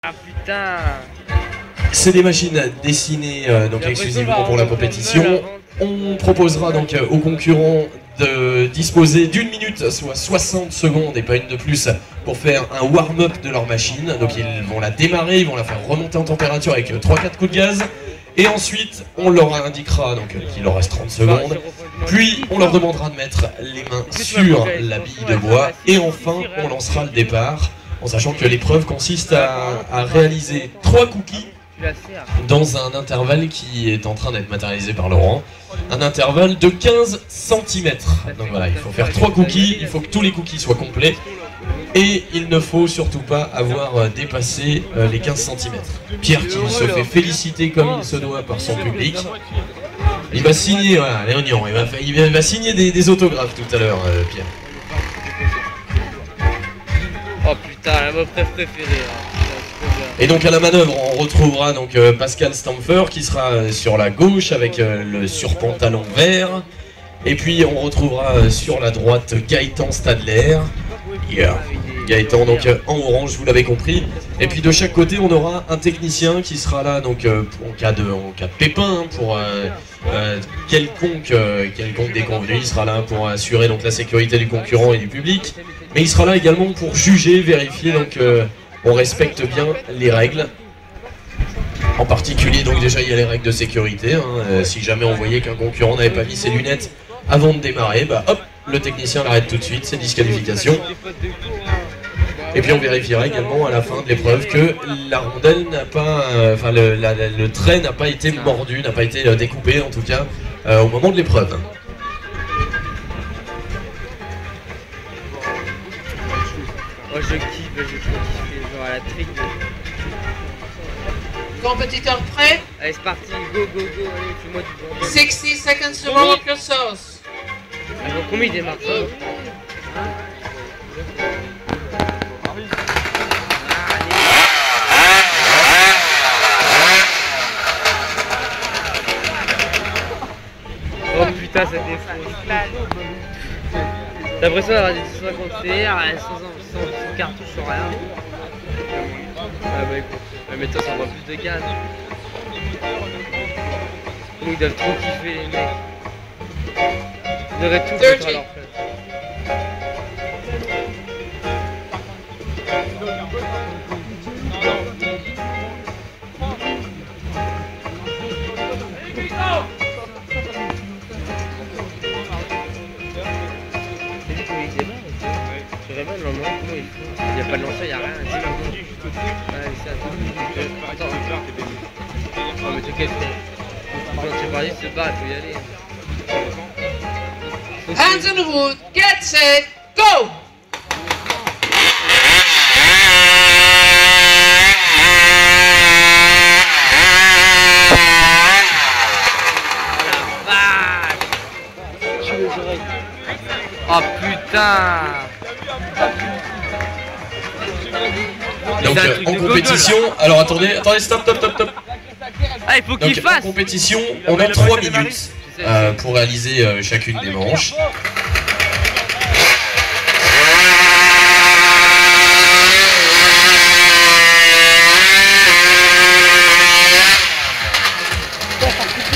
Ah putain. C'est des machines dessinées donc exclusivement pour la compétition. On proposera donc aux concurrents de disposer d'une minute, soit 60 secondes et pas une de plus, pour faire un warm-up de leur machine. Donc ils vont la démarrer, ils vont la faire remonter en température avec 3-4 coups de gaz. Et ensuite, on leur indiquera qu'il leur reste 30 secondes. Puis, on leur demandera de mettre les mains sur la bille de bois. Et enfin, on lancera le départ, en sachant que l'épreuve consiste à réaliser 3 cookies dans un intervalle qui est en train d'être matérialisé par Laurent. Un intervalle de 15 cm. Donc voilà, il faut faire 3 cookies, il faut que tous les cookies soient complets. Et il ne faut surtout pas avoir dépassé les 15 cm. Pierre qui se fait féliciter comme il se doit par son public. Il va signer, voilà, les oignons, il va signer des autographes tout à l'heure, Pierre. Oh putain, la meuf préférée. Et donc à la manœuvre, on retrouvera donc Pascal Stampfer qui sera sur la gauche avec le surpantalon vert. Et puis on retrouvera sur la droite Gaëtan Stadler. Yeah. Gaëtan donc en orange, vous l'avez compris. Et puis de chaque côté, on aura un technicien qui sera là donc en cas de pépin, pour quelconque déconvenu. Il sera là pour assurer donc la sécurité du concurrent et du public. Mais il sera là également pour juger, vérifier donc on respecte bien les règles. En particulier, donc déjà il y a les règles de sécurité. Si jamais on voyait qu'un concurrent n'avait pas mis ses lunettes avant de démarrer, bah hop, le technicien l'arrête tout de suite, c'est disqualification. Et puis on vérifiera également à la fin de l'épreuve que la rondelle n'a pas, le trait n'a pas été mordu, n'a pas été découpé en tout cas au moment de l'épreuve. Oh je kiffe, genre à la trick. Compétiteur prêt? Allez c'est parti, go, allez, fais-moi du bon. 60 seconds to roll your sauce. Alors combien il démarre ça? Oh putain, ça défonce. T'as l'impression d'avoir des 250 CR sans cartouche, sans rien. Ah bah écoute, mais toi ça envoie plus de gaz. Ils doivent trop kiffer les mecs. Ils devraient tout foutre à leur place. Il n'y a pas de lanceur, il n'y a rien. Attends. Oh mais t'inquiète. Quand c'est parti, se bat, faut y aller. Hands on the wood, get set, go! Oh putain! Donc en compétition, alors attendez, stop. Ah il faut qu'il fasse! En compétition, on a 3 minutes pour réaliser chacune des manches.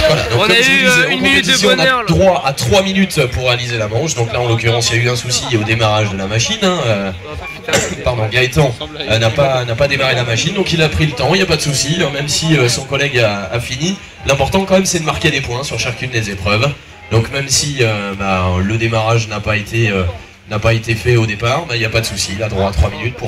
Voilà, donc on a eu une minute de bonheur. On a droit à 3 minutes pour réaliser la manche. Donc là, en l'occurrence, il y a eu un souci au démarrage de la machine. Pardon, Gaëtan n'a pas démarré la machine, donc il a pris le temps, il n'y a pas de souci, même si son collègue a fini. L'important quand même, c'est de marquer des points sur chacune des épreuves. Donc même si le démarrage n'a pas été fait au départ, il n'y a pas de souci, il a droit à 3 minutes pour